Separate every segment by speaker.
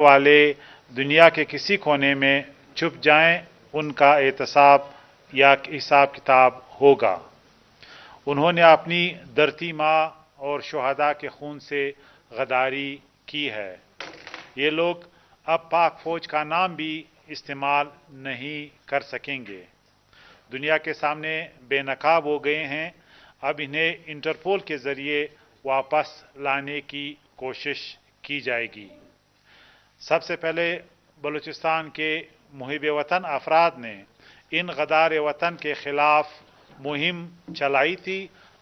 Speaker 1: वाले दुनिया के किसी कोने में छुप जाएं, उनका एहतसाब या हिसाब किताब होगा। उन्होंने अपनी धरती माँ और शुहदा के खून से गद्दारी की है। ये लोग अब पाक फौज का नाम भी इस्तेमाल नहीं कर सकेंगे। दुनिया के सामने बेनकाब हो गए हैं। अब इन्हें इंटरपोल के ज़रिए वापस लाने की कोशिश की जाएगी। सबसे पहले बलूचिस्तान के मुहिब वतन अफराद ने इन गद्दार वतन के खिलाफ मुहिम चलाई थी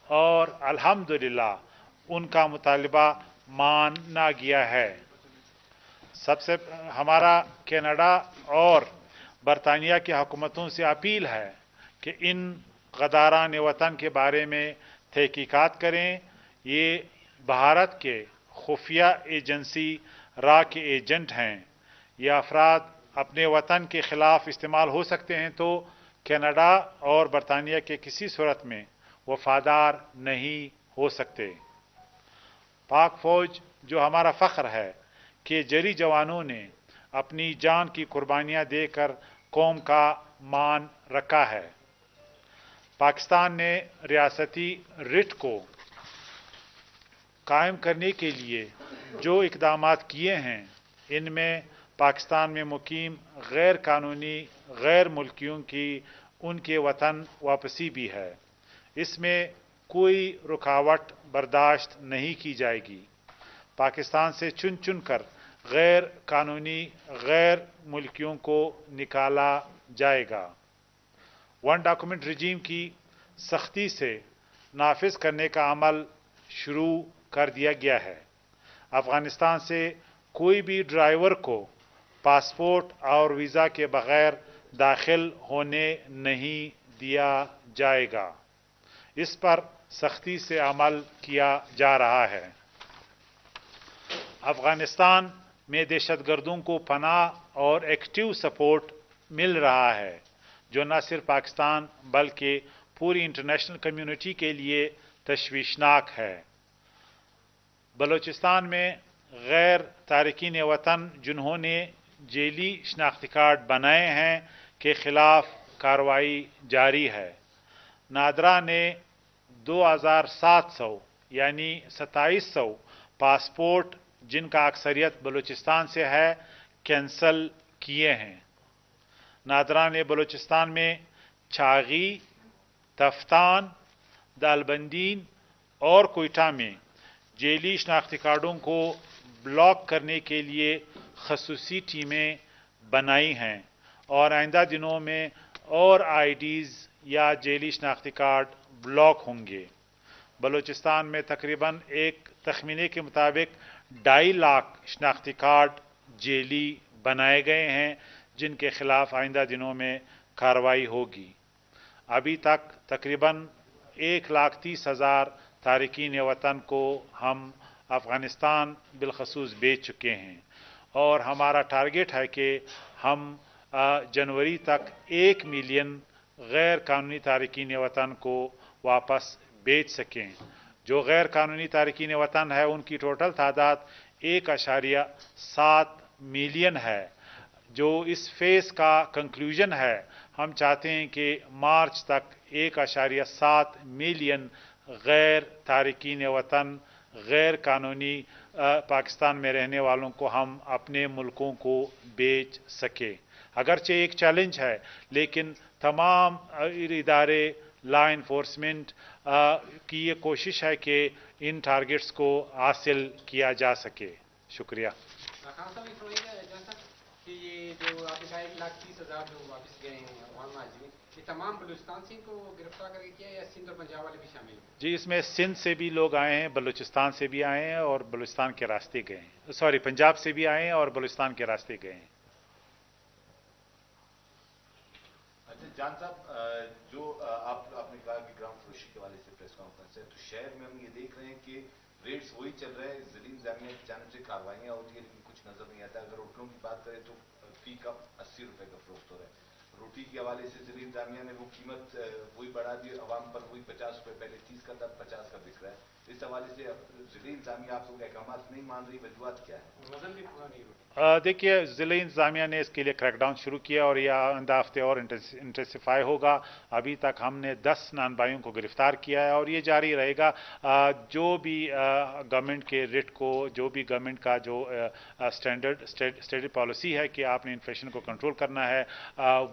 Speaker 1: और अल्हम्दुलिल्लाह उनका मुतालिबा माना गया है। सबसे हमारा कनाडा और बरतानिया की हुकूमतों से अपील है कि इन गद्दारान वतन के बारे में तहकीकात करें। ये भारत के खुफिया एजेंसी रा के एजेंट हैं। ये अफराद अपने वतन के खिलाफ इस्तेमाल हो सकते हैं, तो कनाडा और बरतानिया के किसी सूरत में वफादार नहीं हो सकते। पाक फौज जो हमारा फ़ख्र है कि जरी जवानों ने अपनी जान की कुर्बानियां देकर कौम का मान रखा है। पाकिस्तान ने रियासती रिट को कायम करने के लिए जो इकदामात किए हैं, इनमें पाकिस्तान में मुकीम गैर कानूनी गैर मुल्कियों की उनके वतन वापसी भी है। इसमें कोई रुकावट बर्दाश्त नहीं की जाएगी। पाकिस्तान से चुन चुन कर गैर कानूनी गैर मुल्कियों को निकाला जाएगा। वन डॉक्यूमेंट रजीम की सख्ती से नाफिज करने का अमल शुरू कर दिया गया है। अफगानिस्तान से कोई भी ड्राइवर को पासपोर्ट और वीज़ा के बगैर दाखिल होने नहीं दिया जाएगा। इस पर सख्ती से अमल किया जा रहा है। अफगानिस्तान में दहशतगर्दों को पनाह और एक्टिव सपोर्ट मिल रहा है, जो न सिर्फ पाकिस्तान बल्कि पूरी इंटरनेशनल कम्युनिटी के लिए तशवीशनाक है। बलूचिस्तान में गैर तारकीन वतन जिन्होंने जेली शनाख्ती कार्ड बनाए हैं के खिलाफ कार्रवाई जारी है। नादरा ने 2700 यानी 2700 पासपोर्ट, जिनका अक्सरियत बलूचिस्तान से है, कैंसल किए हैं। नादरा ने बलूचिस्तान में छागी, तफ्तान, दालबंदीन और कोयटा में जेली शनाख्ती कार्डों को ब्लॉक करने के लिए खसूसी टीमें बनाई हैं और आइंदा दिनों में और आईडीज़ या जेली शनाख्ती कार्ड ब्लॉक होंगे। बलूचिस्तान में तकरीबन एक तखमीने के मुताबिक 2.5 लाख शनाख्ती कार्ड जेली बनाए गए हैं, जिनके खिलाफ आइंदा दिनों में कार्रवाई होगी। अभी तक तकरीबन 1,30,000 तारकीन वतन को हम अफ़गानिस्तान बिलखसूस बेच चुके हैं और हमारा टारगेट है कि हम जनवरी तक 1 मिलियन गैर कानूनी तारकीन वतन को वापस बेच सकें। जो गैर कानूनी तारकीन वतन है, उनकी टोटल तादाद 1.7 मिलियन है। जो इस फेज़ का कंक्लूजन है, हम चाहते हैं कि मार्च तक 1.7 मिलियन गैर तारकीन वतन गैर कानूनी पाकिस्तान में रहने वालों को हम अपने मुल्कों को बेच सके। अगरचे एक चैलेंज है, लेकिन तमाम इदारे लॉ इन्फोर्समेंट की ये कोशिश है कि इन टारगेट्स को हासिल किया जा सके। शुक्रिया।
Speaker 2: कि ये जो आपने कहा 1,30,000 जो वापस गए हैं अफगान महाजिर, ये तमाम बलूचिस्तान से इनको गिरफ्तार करके किया या सिंध और पंजाब वाले भी शामिल हैं?
Speaker 1: जी, इसमें सिंध से भी लोग आए हैं, बलूचिस्तान से भी आए हैं और बलूचिस्तान के रास्ते गए हैं। सॉरी, पंजाब से भी आए हैं और बलूचिस्तान के रास्ते गए हैं।
Speaker 3: अच्छा जान साहब, जो आपने कहा कि ग्राम फरोशी के वाले से प्रेस कॉन्फ्रेंस है, तो शहर में हम ये देख रहे हैं कि रेट्स वही चल रहे हैं, जलील जामिया की जानिब से कार्रवाइयाँ होती है, लेकिन कुछ नजर नहीं आता। अगर होटलों की बात करें तो फी कप 80 रुपए का फरोख्त हो रहा है। रोटी के हवाले से जलील जामिया ने वो कीमत वही बढ़ा दी, अवाम पर वही 50 रुपए, पहले 30 का था, 50 का बिक रहा है। اس حوالے سے ضلعی انتظامیہ آپ لوگ احکامات نہیں مان رہی، وجوہات کیا ہے؟
Speaker 2: وزن بھی پورا نہیں ہوتا.
Speaker 1: دیکھیے ضلعی انتظامیہ نے اس کے لیے کریک ڈاؤن شروع کیا اور یہ آئندہ ہفتے اور انٹینسیفائی ہوگا. ابھی تک ہم نے 10 نان بھائیوں کو گرفتار کیا ہے اور یہ جاری رہے گا. جو بھی گورنمنٹ کے ریٹ کو، جو بھی گورنمنٹ کا جو اسٹیٹڈ پالیسی ہے کہ آپ نے انفلیشن کو کنٹرول کرنا ہے،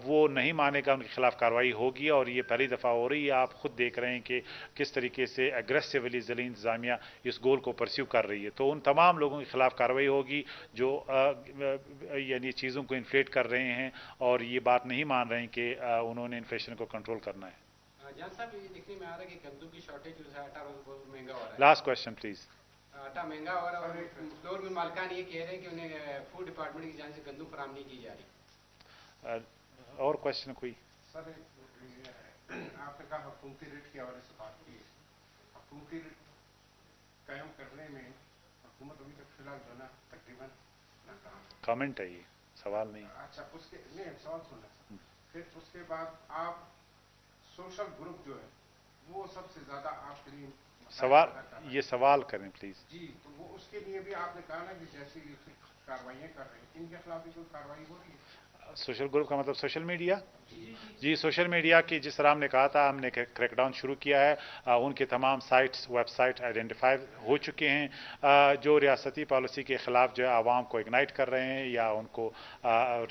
Speaker 1: وہ نہیں مانے گا، ان کے خلاف کارروائی ہوگی. اور یہ پہلی دفعہ ہو رہی ہے. آپ خود دیکھ رہے ہیں کہ کس طریقے سے ایگریسولی ضلعی انتظامیہ اس گول کو پرسیو کر رہی ہے. تو ان تمام لوگوں کے خلاف کارروائی ہوگی جو یعنی چیزوں کو انفلیٹ کر رہے ہیں اور یہ بات نہیں مان رہے ہیں کہ انہوں نے انفلیشن کو کنٹرول کرنا ہے.
Speaker 2: جان صاحب یہ دیکھنے میں آ رہا ہے کہ گندم کی شارٹیج جو ہے، آٹا بہت مہنگا ہو رہا ہے.
Speaker 1: Last question please.
Speaker 2: آٹا مہنگا ہو رہا ہے اور فلور میں مالکان یہ کہہ رہے ہیں کہ انہیں فوڈ ڈپارٹمنٹ کی جانب سے گندم فراہم نہیں کی جا رہی.
Speaker 1: اور کوشچن کوئی؟
Speaker 4: سر آپ نے کہا حکومتی ریٹ کے حوالے سے بات کی. حکومتی ریٹ قائم کرنے میں حکومت ابھی تک فی الحال جو ہے نا تقریباً ناکام.
Speaker 1: کامنٹ ہے، یہ سوال نہیں.
Speaker 4: اچھا اس کے نہیں سوال سننا. پھر اس کے بعد آپ سوشل گروپ جو ہے وہ سب سے زیادہ آپ کے لیے
Speaker 1: سوال، یہ سوال کریں پلیز.
Speaker 4: جی تو وہ اس کے لیے بھی آپ نے کہا نا کہ جیسی کاروائیاں کر رہے ہیں، ان کے خلاف بھی کوئی کاروائی ہو رہی ہے؟
Speaker 1: سوشل گروپ کا مطلب سوشل میڈیا؟ جی سوشل میڈیا کی جس طرح ہم نے کہا تھا، ہم نے کریک ڈاؤن شروع کیا ہے. ان کے تمام سائٹس، ویب سائٹ آئیڈینٹیفائی ہو چکے ہیں. جو ریاستی پالیسی کے خلاف جو ہے عوام کو اگنائٹ کر رہے ہیں یا ان کو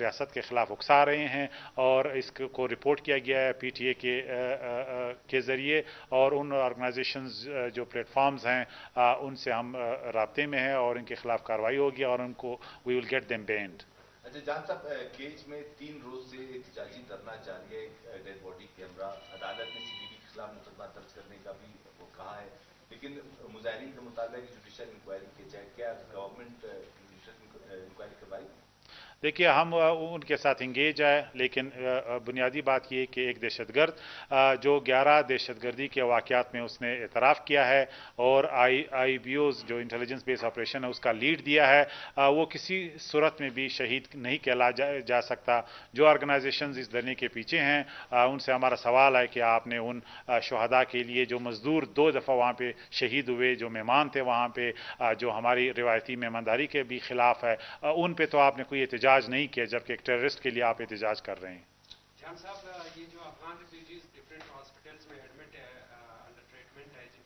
Speaker 1: ریاست کے خلاف اکسا رہے ہیں، اور اس کو رپورٹ کیا گیا ہے پی ٹی اے کے ذریعے. اور ان آرگنائزیشنز جو پلیٹ فارمز ہیں ان سے ہم رابطے میں ہیں اور ان کے خلاف کارروائی ہوگی اور ان کو وی ول گیٹ دیم بینڈ.
Speaker 3: اچھا جان صاحب، کیج میں 3 روز سے احتجاجی دھرنا جاری ہے. ایک ڈیڈ باڈی کیمرہ، عدالت نے سی بی ڈی کے خلاف مقدمہ درج کرنے کا بھی وہ کہا ہے، لیکن مظاہرین کا مطالبہ ہے کہ جوڈیشل انکوائری کی جائے. کیا گورنمنٹ جوڈیشل انکوائری کروائے؟
Speaker 1: دیکھیے ہم ان کے ساتھ انگیج ہے، لیکن بنیادی بات یہ کہ ایک دہشت گرد جو 11 دہشت گردی کے واقعات میں اس نے اعتراف کیا ہے اور آئی بی اوز جو انٹیلیجنس بیس آپریشن ہے اس کا لیڈ دیا ہے، وہ کسی صورت میں بھی شہید نہیں کہلا جا سکتا. جو آرگنائزیشنز اس دھرنے کے پیچھے ہیں ان سے ہمارا سوال ہے کہ آپ نے ان شہداء کے لیے، جو مزدور 2 دفعہ وہاں پہ شہید ہوئے، جو مہمان تھے وہاں پہ، جو ہماری روایتی مہمانداری کے بھی خلاف ہے، ان پہ تو آپ نے کوئی احتجاج نہیں کیا، جبکہ ایک ٹیررسٹ کے لیے آپ احتجاج کر رہے ہیں.
Speaker 2: جان صاحب یہ جو افغان ریفیوجیز ڈفرینٹ ہاسپٹلس میں ایڈمٹ ہے